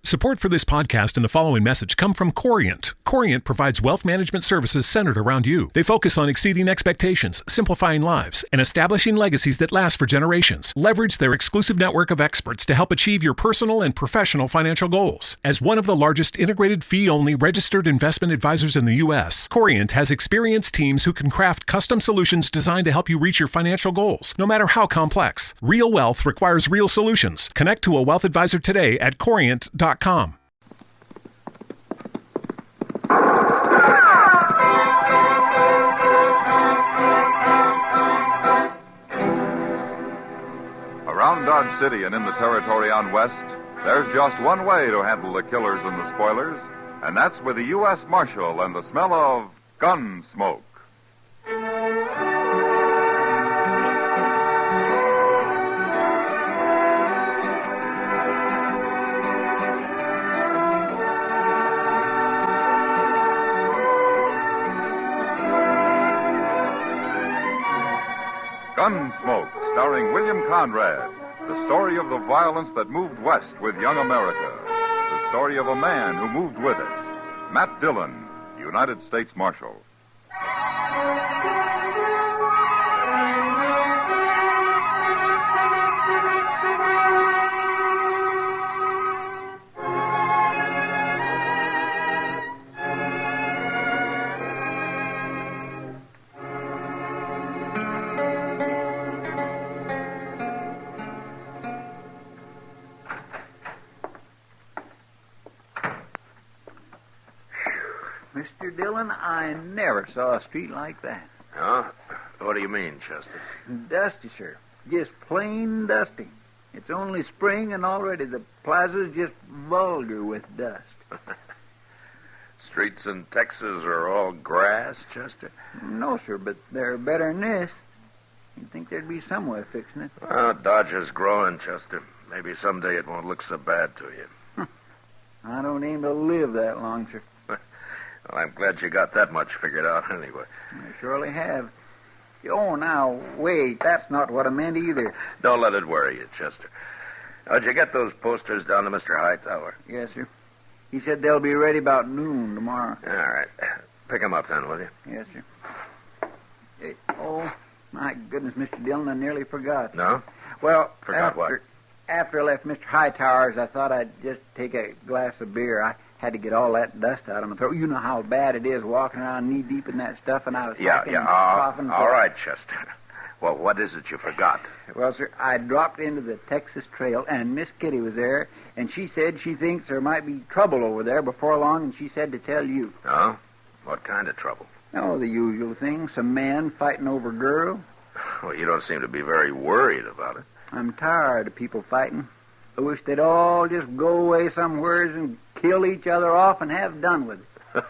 Support for this podcast and the following message come from Corient. Corient provides wealth management services centered around you. They focus on exceeding expectations, simplifying lives, and establishing legacies that last for generations. Leverage their exclusive network of experts to help achieve your personal and professional financial goals. As one of the largest integrated fee-only registered investment advisors in the U.S., Corient has experienced teams who can craft custom solutions designed to help you reach your financial goals, no matter how complex. Real wealth requires real solutions. Connect to a wealth advisor today at Corient.com. Around Dodge City and in the territory on West, there's just one way to handle the killers and the spoilers, and that's with the U.S. Marshal and the smell of gun smoke. Gunsmoke, starring William Conrad. The story of the violence that moved west with young America. The story of a man who moved with it. Matt Dillon, United States Marshal. Mr. Dillon, I never saw a street like that. Huh? What do you mean, Chester? Dusty, sir. Just plain dusty. It's only spring, and already the plaza's just vulgar with dust. Streets in Texas are all grass, Chester? No, sir, but they're better than this. You'd think there'd be some way of fixing it. Well, Dodge is growing, Chester. Maybe someday it won't look so bad to you. I don't aim to live that long, sir. Well, I'm glad you got that much figured out anyway. I surely have. Oh, now, wait. That's not what I meant either. Don't let it worry you, Chester. How'd you get those posters down to Mr. Hightower? Yes, sir. He said they'll be ready about noon tomorrow. All right. Pick them up then, will you? Yes, sir. Oh, my goodness, Mr. Dillon, I nearly forgot. No? Well, Forgot what? After I left Mr. Hightower's, I thought I'd just take a glass of beer. I had to get all that dust out of my throat. You know how bad it is walking around knee-deep in that stuff, and I was coughing and coughing. All right, Chester. Well, what is it you forgot? Well, sir, I dropped into the Texas Trail, and Miss Kitty was there, and she said she thinks there might be trouble over there before long, and she said to tell you. Oh? What kind of trouble? Oh, the usual thing. Some man fighting over a girl. Well, you don't seem to be very worried about it. I'm tired of people fighting. I wish they'd all just go away somewheres and kill each other off and have done with it.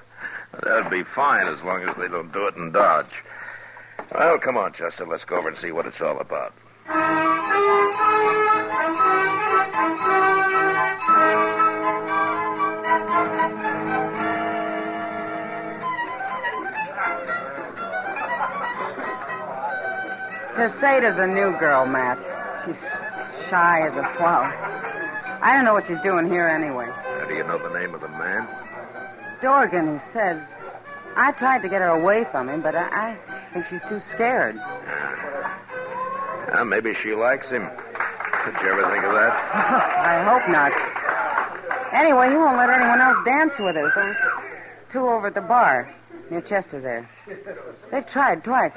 That'd be fine as long as they don't do it in Dodge. Well, come on, Chester. Let's go over and see what it's all about. Casada's a new girl, Matt. She's shy as a flower. I don't know what she's doing here anyway. How do you know the name of the man? Dorgan, he says. I tried to get her away from him, but I think she's too scared. Maybe she likes him. Did you ever think of that? I hope not. Anyway, he won't let anyone else dance with her. Those two over at the bar near Chester there. They've tried twice.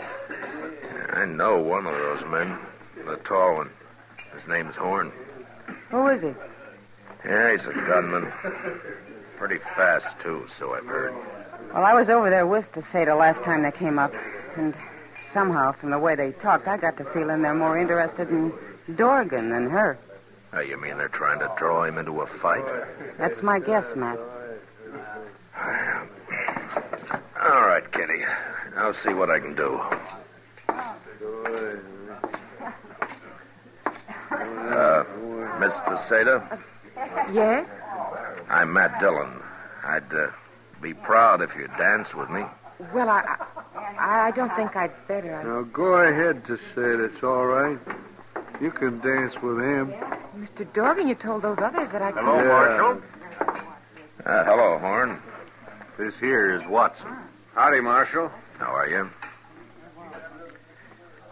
I know one of those men. The tall one. His name's Horn. Who is he? Yeah, he's a gunman. Pretty fast, too, so I've heard. Well, I was over there with Casada last time they came up, and somehow, from the way they talked, I got the feeling they're more interested in Dorgan than her. Oh, you mean they're trying to draw him into a fight? That's my guess, Matt. All right, Kitty. I'll see what I can do. Miss Casada? Yes? I'm Matt Dillon. I'd be proud if you'd dance with me. Well, I don't think I'd better. Now, go ahead to say it. It's all right. You can dance with him. Mr. Dorgan, you told those others that I could. Hello, Marshal. Hello, Horn. This here is Watson. Howdy, Marshal. How are you?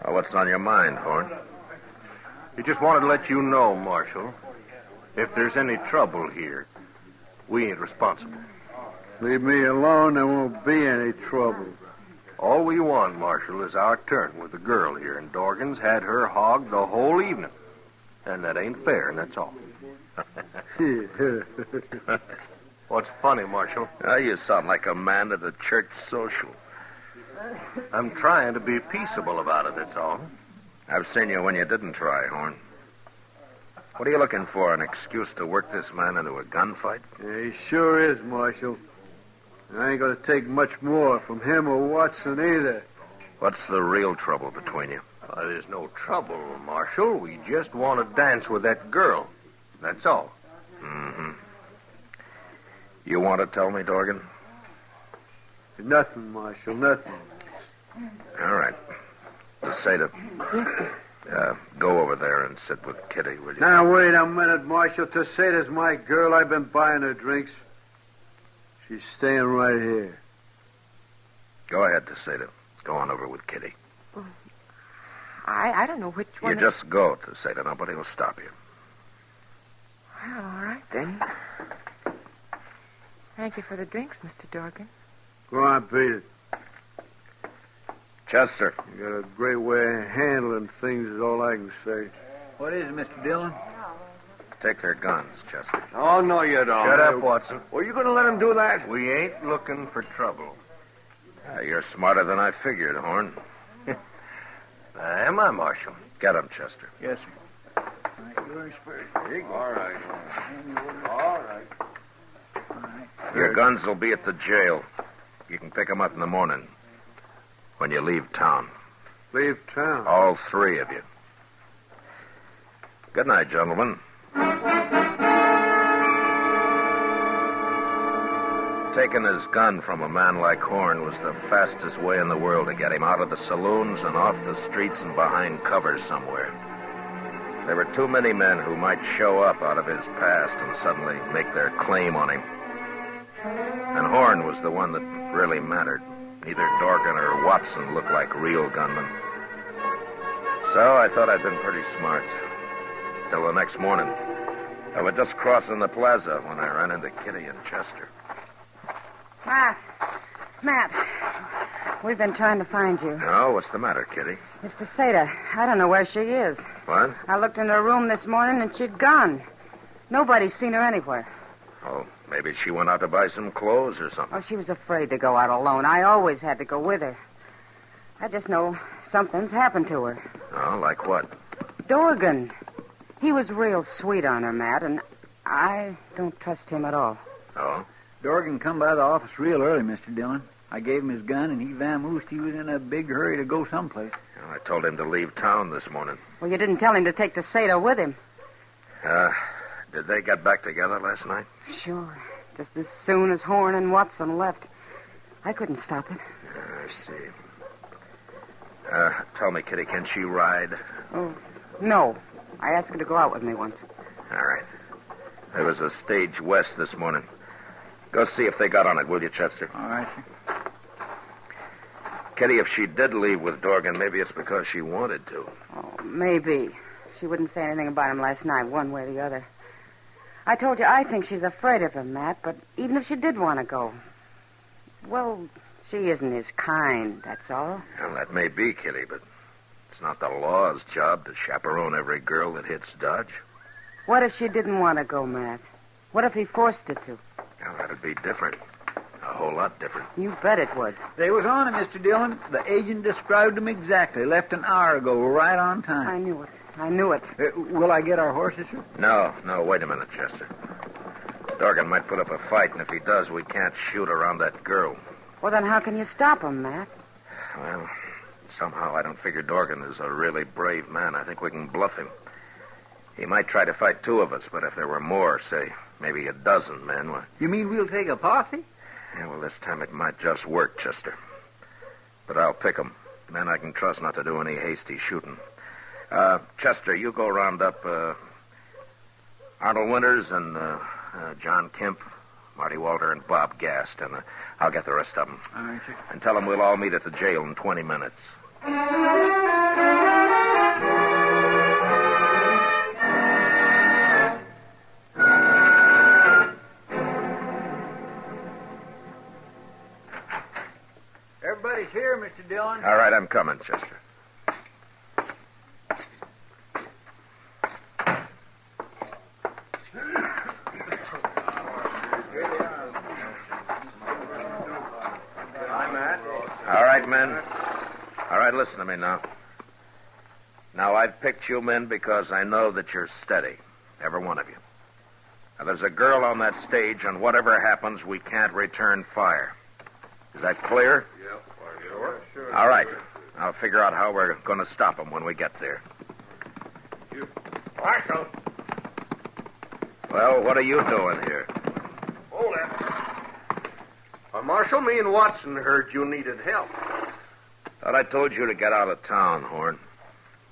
What's on your mind, Horn? He just wanted to let you know, Marshal, if there's any trouble here, we ain't responsible. Leave me alone, there won't be any trouble. All we want, Marshal, is our turn with the girl here, and Dorgan's had her hogged the whole evening. And that ain't fair, and that's all. What's funny, Marshal? You sound like a man at a church social. I'm trying to be peaceable about it, that's all. I've seen you when you didn't try, Horn. What are you looking for, an excuse to work this man into a gunfight? Yeah, he sure is, Marshal. And I ain't going to take much more from him or Watson either. What's the real trouble between you? There's no trouble, Marshal. We just want to dance with that girl. That's all. Mm-hmm. You want to tell me, Dorgan? Nothing, Marshal, nothing. All right. DeSeta. Yes, sir. Go over there and sit with Kitty, will you? Now, wait a minute, Marshal. Teseta's my girl. I've been buying her drinks. She's staying right here. Go ahead, DeSeta. Go on over with Kitty. I don't know which one. You just go, DeSeta. Nobody will stop you. Well, all right, then. Thank you for the drinks, Mr. Dorgan. Go on, beat it. Chester. You got a great way of handling things is all I can say. What is it, Mr. Dillon? Take their guns, Chester. Oh, no, you don't. Shut up, Watson. Were you going to let him do that? We ain't looking for trouble. You're smarter than I figured, Horn. Am I, Marshal? Get him, Chester. Yes, sir. All right. All right. Your guns will be at the jail. You can pick them up in the morning when you leave town. Leave town? All three of you. Good night, gentlemen. Taking his gun from a man like Horn was the fastest way in the world to get him out of the saloons and off the streets and behind cover somewhere. There were too many men who might show up out of his past and suddenly make their claim on him. And Horn was the one that really mattered. Neither Dorgan or Watson looked like real gunmen. So I thought I'd been pretty smart. Till the next morning. I was just crossing the plaza when I ran into Kitty and Chester. Matt, we've been trying to find you. Oh, what's the matter, Kitty? It's DeSeta. I don't know where she is. What? I looked in her room this morning and she'd gone. Nobody's seen her anywhere. Oh, maybe she went out to buy some clothes or something. Oh, she was afraid to go out alone. I always had to go with her. I just know something's happened to her. Oh, like what? Dorgan. He was real sweet on her, Matt, and I don't trust him at all. Oh? Dorgan come by the office real early, Mr. Dillon. I gave him his gun, and he vamoosed. He was in a big hurry to go someplace. Well, I told him to leave town this morning. Well, you didn't tell him to take DeSeta with him. Did they get back together last night? Sure. Just as soon as Horn and Watson left. I couldn't stop it. I see. Tell me, Kitty, can she ride? Oh, no. I asked her to go out with me once. All right. There was a stage west this morning. Go see if they got on it, will you, Chester? All right, sir. Kitty, if she did leave with Dorgan, maybe it's because she wanted to. Oh, maybe. She wouldn't say anything about him last night, one way or the other. I told you I think she's afraid of him, Matt, but even if she did want to go, well, she isn't his kind, that's all. Well, that may be, Kitty, but it's not the law's job to chaperone every girl that hits Dodge. What if she didn't want to go, Matt? What if he forced her to? Well, that'd be different. A whole lot different. You bet it would. They was on him, Mr. Dillon. The agent described him exactly. Left an hour ago, right on time. I knew it. I knew it. Will I get our horses, sir? No, wait a minute, Chester. Dorgan might put up a fight, and if he does, we can't shoot around that girl. Well, then how can you stop him, Matt? Well, somehow I don't figure Dorgan is a really brave man. I think we can bluff him. He might try to fight two of us, but if there were more, say, maybe a dozen men... Well... You mean we'll take a posse? Yeah, well, this time it might just work, Chester. But I'll pick 'em. Men I can trust not to do any hasty shooting. Chester, you go round up Arnold Winters and John Kemp, Marty Walter and Bob gassed, and I'll get the rest of them. All right, sir. And tell them we'll all meet at the jail in 20 minutes. Everybody's here, Mr. Dillon. All right, I'm coming, Chester. All right, men. All right, listen to me now. Now, I've picked you men because I know that you're steady, every one of you. Now, there's a girl on that stage, and whatever happens, we can't return fire. Is that clear? Yep. Sure. All right. I'll figure out how we're going to stop them when we get there. Marshal. Well, what are you doing here? Hold it. Marshal, me and Watson heard you needed help. Thought I told you to get out of town, Horn.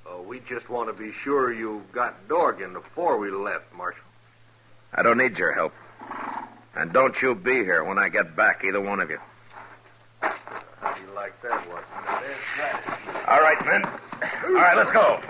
Oh, we just want to be sure you got Dorgan before we left, Marshal. I don't need your help. And don't you be here when I get back, either one of you. How do you like that, Watson? All right, men. All right, let's go.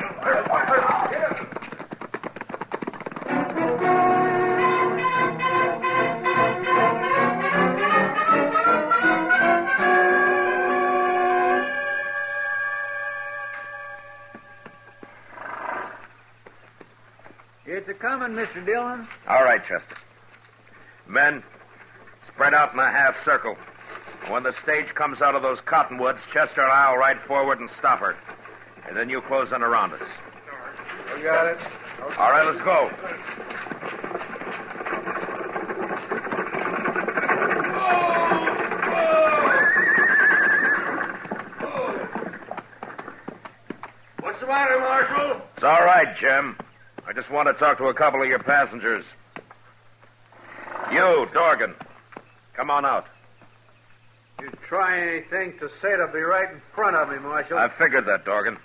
It's a-coming, Mr. Dillon. All right, Chester. Men, spread out in a half circle. When the stage comes out of those cottonwoods, Chester and I'll ride forward and stop her. And then you close in around us. We got it. All right, let's go. What's the matter, Marshal? It's all right, Jim. I just want to talk to a couple of your passengers. You, Dorgan, come on out. You try anything to say to be right in front of me, Marshal. I figured that, Dorgan.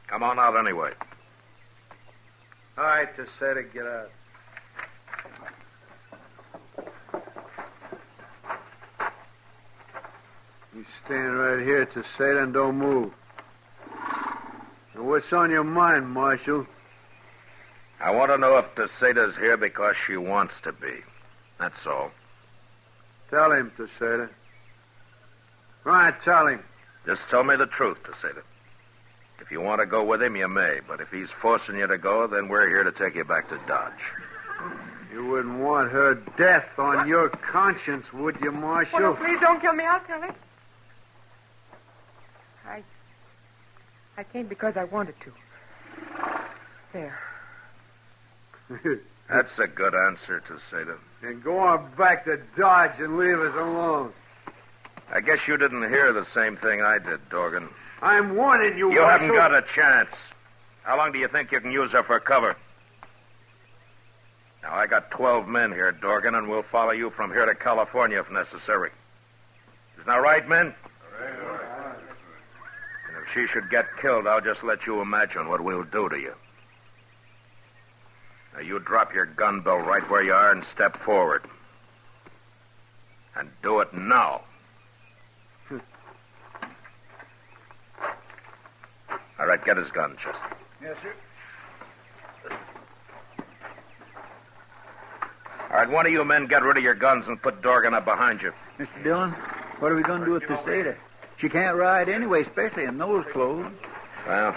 Come on out anyway. All right, to say to get out. You stand right here to say and don't move. Now, what's on your mind, Marshal? I want to know if Teseta's here because she wants to be. That's all. Tell him, Teseta. Right, tell him. Just tell me the truth, Teseta. If you want to go with him, you may. But if he's forcing you to go, then we're here to take you back to Dodge. You wouldn't want her death on your conscience, would you, Marshal? Oh, no, please don't kill me. I'll tell him. I came because I wanted to. There. That's a good answer, Teseta. And go on back to Dodge and leave us alone. I guess you didn't hear the same thing I did, Dorgan. I'm warning you, You Marshal. haven't got a chance. How long do you think you can use her for cover? Now, I got 12 men here, Dorgan, and we'll follow you from here to California if necessary. Isn't that right, men? All right. And if she should get killed, I'll just let you imagine what we'll do to you. Now, you drop your gun belt right where you are and step forward. And do it now. All right, get his gun, Chester. Yes, sir. All right, one of you men get rid of your guns and put Dorgan up behind you. Mr. Dillon, what are we going to do with Teseta? She can't ride anyway, especially in those clothes. Well,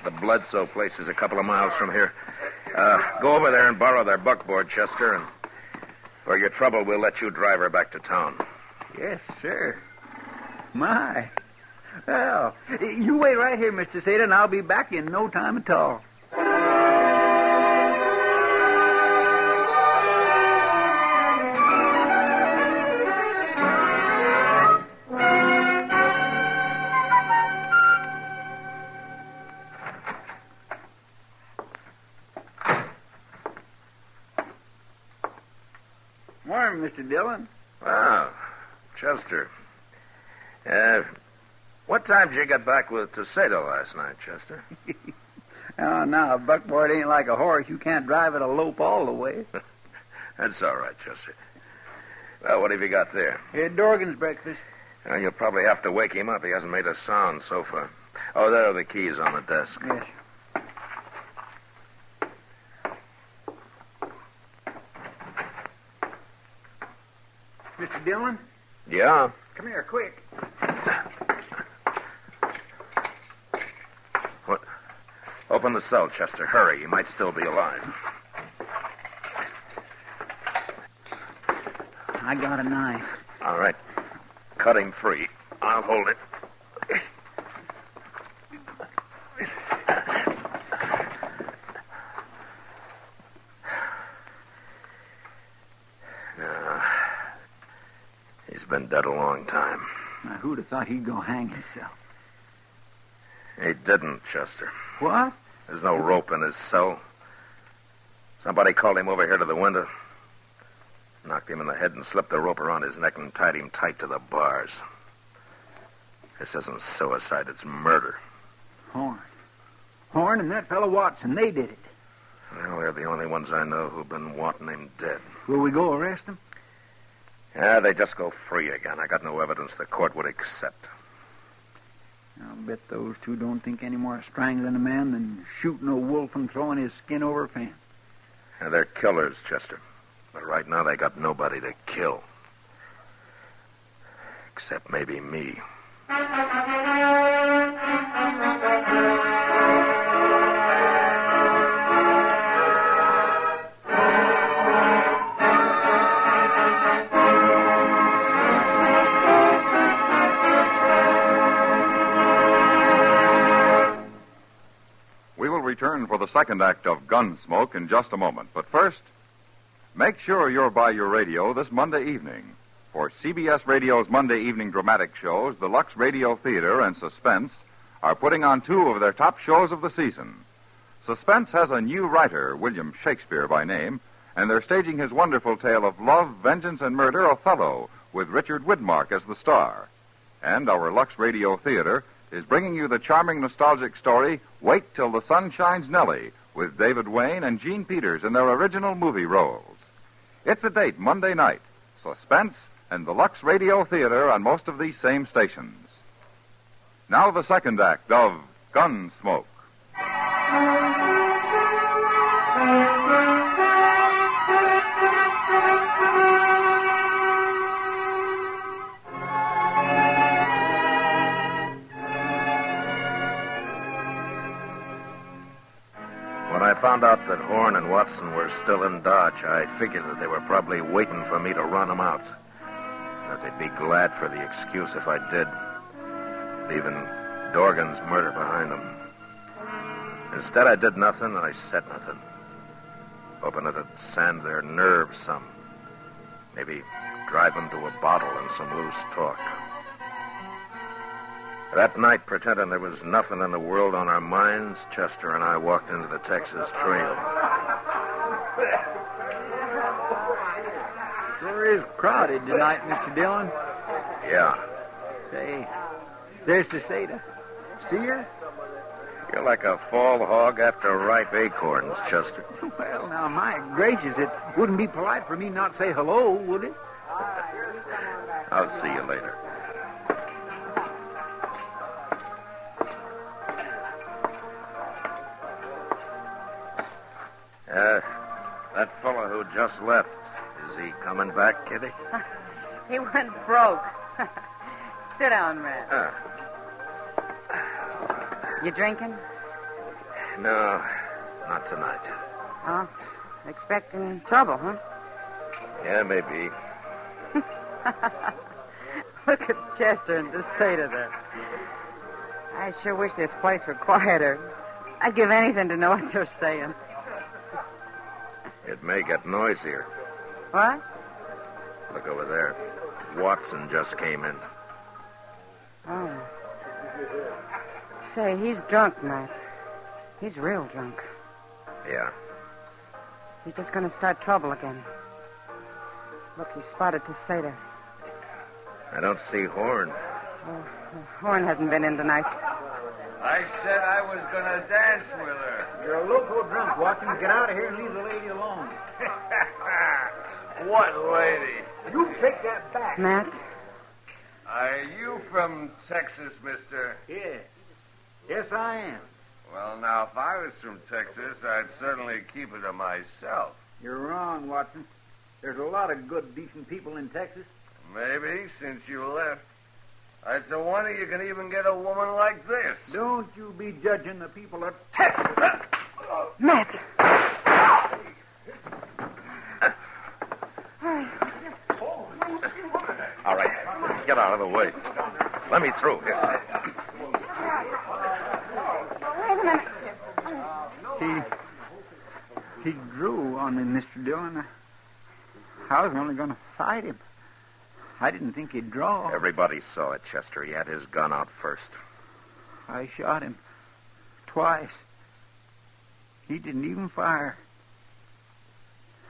the Bledsoe place is a couple of miles from here. Go over there and borrow their buckboard, Chester, and for your trouble, we'll let you drive her back to town. Yes, sir. My. Well, you wait right here, Mr. Teseta, and I'll be back in no time at all. Morning, Mr. Dillon. Wow, Chester. What time did you get back with Teseta last night, Chester? Oh, now, a buckboard ain't like a horse. You can't drive it a lope all the way. That's all right, Chester. Well, what have you got there? Dorgan's breakfast. Well, you'll probably have to wake him up. He hasn't made a sound so far. Oh, there are the keys on the desk. Yes. Mr. Dillon? Yeah? Come here, quick. What? Open the cell, Chester. Hurry. He might still be alive. I got a knife. All right. Cut him free. I'll hold it. No. He's been dead a long time. Now, who'd have thought he'd go hang himself? He didn't, Chester. What? There's no rope in his cell. Somebody called him over here to the window, knocked him in the head and slipped the rope around his neck and tied him tight to the bars. This isn't suicide, it's murder. Horn and that fellow Watson, they did it. Well, they're the only ones I know who've been wanting him dead. Will we go arrest them? Yeah, they just go free again. I got no evidence the court would accept. I'll bet those two don't think any more of strangling a man than shooting a wolf and throwing his skin over a fence. Yeah, they're killers, Chester. But right now they got nobody to kill. Except maybe me. We will return for the second act of Gunsmoke in just a moment. But first, make sure you're by your radio this Monday evening. For CBS Radio's Monday evening dramatic shows, the Lux Radio Theater and Suspense are putting on two of their top shows of the season. Suspense has a new writer, William Shakespeare by name, and they're staging his wonderful tale of love, vengeance, and murder, Othello, with Richard Widmark as the star. And our Lux Radio Theater is bringing you the charming nostalgic story, Wait Till the Sun Shines Nellie, with David Wayne and Gene Peters in their original movie roles. It's a date Monday night. Suspense and the Lux Radio Theater on most of these same stations. Now the second act of Gunsmoke. When I found out that Horn and Watson were still in Dodge, I figured that they were probably waiting for me to run them out. That they'd be glad for the excuse if I did, leaving Dorgan's murder behind them. Instead, I did nothing and I said nothing, hoping it'd sand their nerves some, maybe drive them to a bottle and some loose talk. That night, pretending there was nothing in the world on our minds, Chester and I walked into the Texas Trail. Sure is crowded tonight, Mr. Dillon. Yeah. Say, there's Teseda. See her? You're like a fall hog after ripe acorns, Chester. Well, now, my gracious, it wouldn't be polite for me not to say hello, would it? I'll see you later. That fellow who just left, is he coming back, Kitty? He went broke. Sit down, Red. You drinking? No, not tonight. Oh, expecting trouble, huh? Yeah, maybe. Look at Chester and Teseda there. I sure wish this place were quieter. I'd give anything to know what they're saying. It may get noisier. What? Look over there. Watson just came in. Oh. Say, he's drunk, Matt. He's real drunk. Yeah. He's just going to start trouble again. Look, he spotted Teseda. I don't see Horn. Oh, Horn hasn't been in tonight. I said I was going to dance with her. You're a loco drunk, Watson. Get out of here and leave the lady alone. What lady? You take that back. Matt? Are you from Texas, mister? Yeah. Yes, I am. Well, now, if I was from Texas, I'd certainly keep it to myself. You're wrong, Watson. There's a lot of good, decent people in Texas. Maybe, since you left. It's a wonder you can even get a woman like this. Don't you be judging the people of Texas. Matt! All right, get out of the way. Let me through here. Wait a minute. He drew on me, Mr. Dillon. I was only going to fight him. I didn't think he'd draw. Everybody saw it, Chester. He had his gun out first. I shot him twice. He didn't even fire.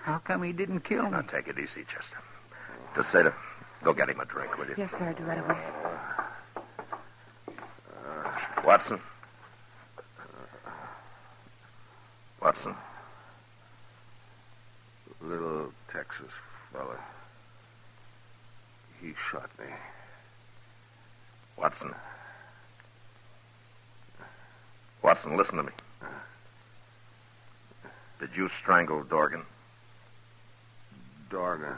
How come he didn't kill me? Now, take it easy, Chester. Tesseda, go get him a drink, will you? Yes, sir. I'll do right away. Watson. Watson. Little Texas fella. He shot me. Watson. Watson, listen to me. Did you strangle Dorgan? Dorgan.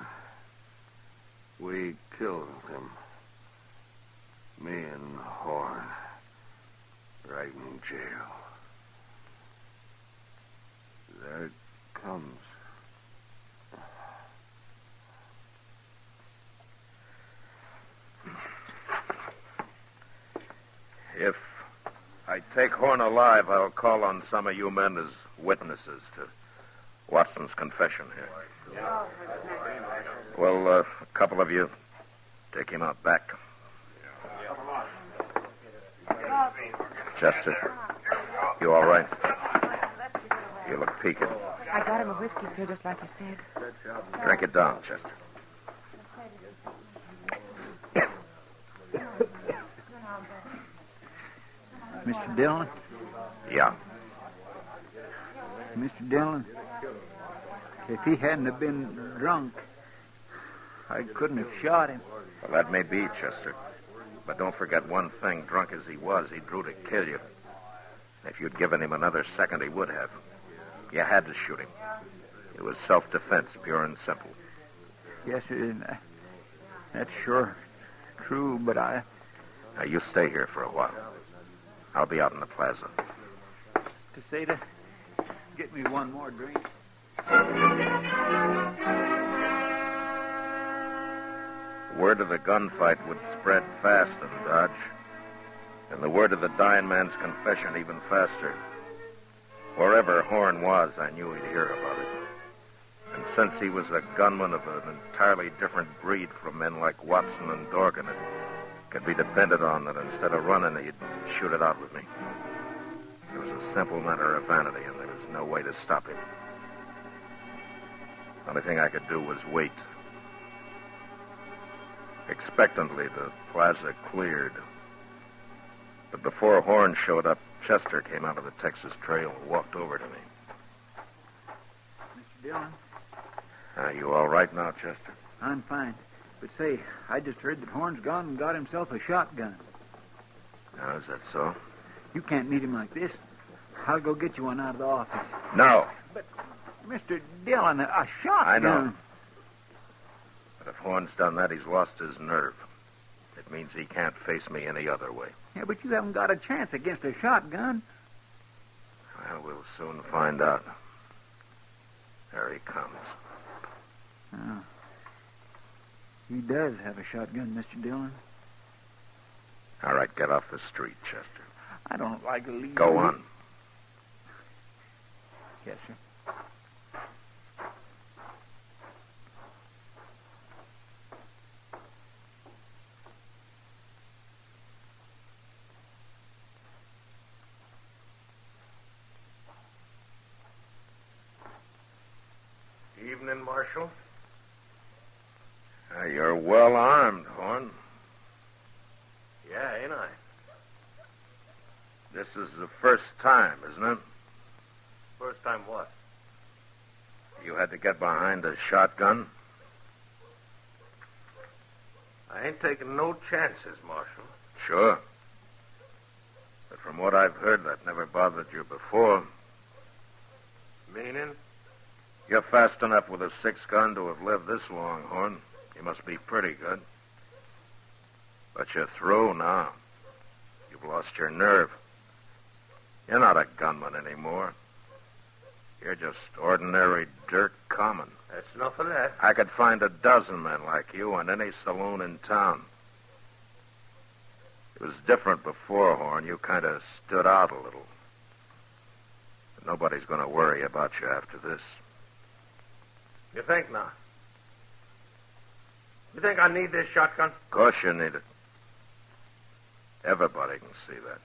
We killed him. Me and Horn. Right in jail. There it comes. If I take Horn alive, I'll call on some of you men as witnesses to Watson's confession here. Well, a couple of you take him out back. Chester, you all right? You look peaked. I got him a whiskey, sir, just like you said. Drink it down, Chester. Mr. Dillon? Yeah. Mr. Dillon, if he hadn't have been drunk, I couldn't have shot him. Well, that may be, Chester. But don't forget one thing. Drunk as he was, he drew to kill you. If you'd given him another second, he would have. You had to shoot him. It was self-defense, pure and simple. Yes, sir. That's sure true, but I... Now, you stay here for a while. I'll be out in the plaza. Tesseda, get me one more drink. Word of the gunfight would spread fast in Dodge, and the word of the dying man's confession even faster. Wherever Horn was, I knew he'd hear about it. And since he was a gunman of an entirely different breed from men like Watson and Dorgan, it could be depended on that instead of running, he'd shoot it out with me. It was a simple matter of vanity, and there was no way to stop him. The only thing I could do was wait. Expectantly, the plaza cleared. But before Horn showed up, Chester came out of the Texas Trail and walked over to me. Mr. Dillon? Are you all right now, Chester? I'm fine. But say, I just heard that Horn's gone and got himself a shotgun. Now, is that so? You can't meet him like this. I'll go get you one out of the office. No. But, Mr. Dillon, a shotgun... I know. But if Horn's done that, he's lost his nerve. It means he can't face me any other way. Yeah, but you haven't got a chance against a shotgun. Well, we'll soon find out. There he comes. Oh. He does have a shotgun, Mr. Dillon. All right, get off the street, Chester. I don't like to leave... Go on. Yes, sir. Evening, Marshal. You're well armed, Horn. Yeah, ain't I? This is the first time, isn't it? First time what? You had to get behind a shotgun? I ain't taking no chances, Marshal. Sure. But from what I've heard, that never bothered you before. Meaning? You're fast enough with a 6-gun to have lived this long, Horn. You must be pretty good. But you're through now. You've lost your nerve. You're not a gunman anymore. You're just ordinary dirt common. That's enough of that. I could find a dozen men like you in any saloon in town. It was different before, Horn. You kind of stood out a little. But nobody's going to worry about you after this. You think not? You think I need this shotgun? Of course you need it. Everybody can see that.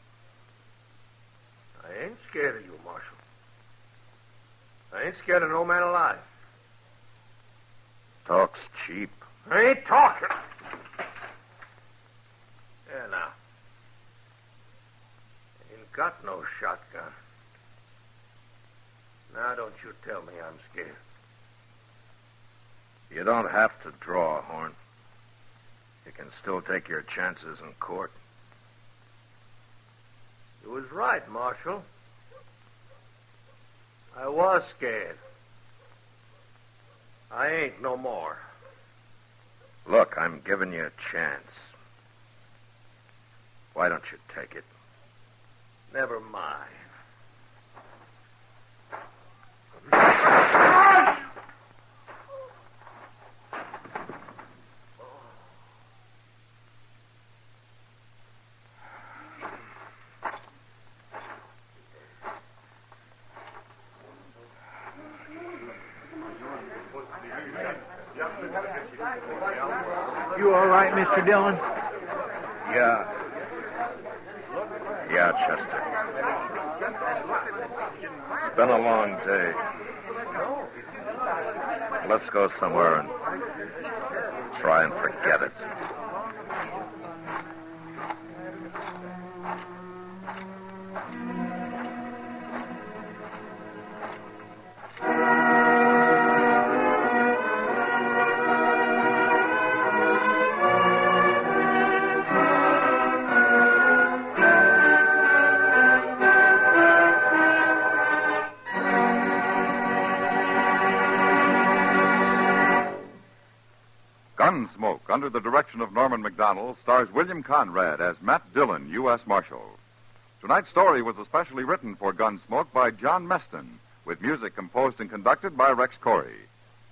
I ain't scared of you, Marshal. I ain't scared of no man alive. Talk's cheap. I ain't talking. Yeah, now. Ain't got no shotgun. Now don't you tell me I'm scared. You don't have to draw, Horn. You can still take your chances in court. You was right, Marshal. I was scared. I ain't no more. Look, I'm giving you a chance. Why don't you take it? Never mind. You all right, Mr. Dillon? Yeah. Yeah, Chester. It's been a long day. Let's go somewhere and try and forget it. Gunsmoke, under the direction of Norman Macdonnell, stars William Conrad as Matt Dillon, U.S. Marshal. Tonight's story was especially written for Gunsmoke by John Meston, with music composed and conducted by Rex Corey.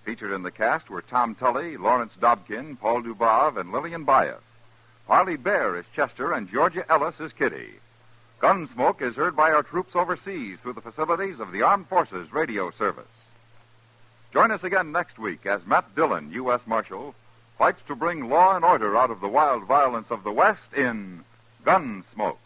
Featured in the cast were Tom Tully, Lawrence Dobkin, Paul Dubov, and Lillian Baeff. Parley Bear is Chester, and Georgia Ellis is Kitty. Gunsmoke is heard by our troops overseas through the facilities of the Armed Forces Radio Service. Join us again next week as Matt Dillon, U.S. Marshal, fights to bring law and order out of the wild violence of the West in Gunsmoke.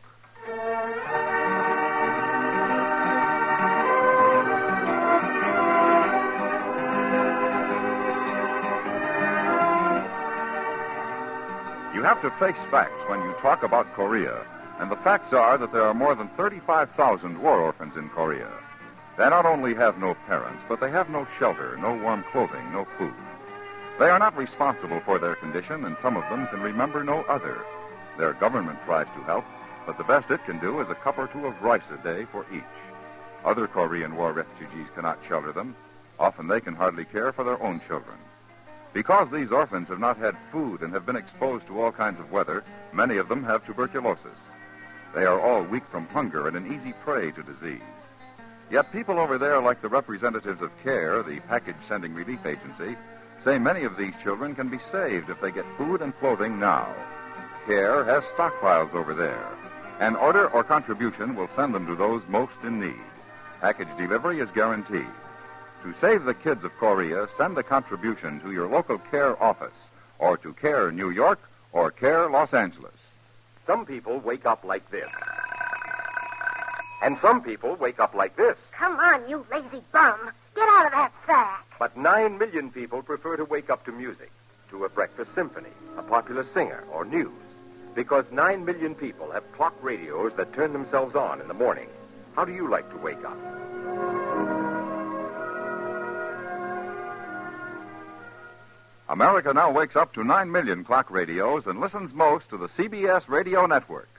You have to face facts when you talk about Korea, and the facts are that there are more than 35,000 war orphans in Korea. They not only have no parents, but they have no shelter, no warm clothing, no food. They are not responsible for their condition, and some of them can remember no other. Their government tries to help, but the best it can do is a cup or two of rice a day for each. Other Korean War refugees cannot shelter them. Often they can hardly care for their own children. Because these orphans have not had food and have been exposed to all kinds of weather, many of them have tuberculosis. They are all weak from hunger and an easy prey to disease. Yet people over there, like the representatives of CARE, the package sending relief agency, say many of these children can be saved if they get food and clothing now. CARE has stockpiles over there. An order or contribution will send them to those most in need. Package delivery is guaranteed. To save the kids of Korea, send a contribution to your local CARE office, or to CARE New York, or CARE Los Angeles. Some people wake up like this. And some people wake up like this. Come on, you lazy bum. Get out of that sack. But 9 million people prefer to wake up to music, to a breakfast symphony, a popular singer, or news. Because 9 million people have clock radios that turn themselves on in the morning. How do you like to wake up? America now wakes up to 9 million clock radios and listens most to the CBS radio network.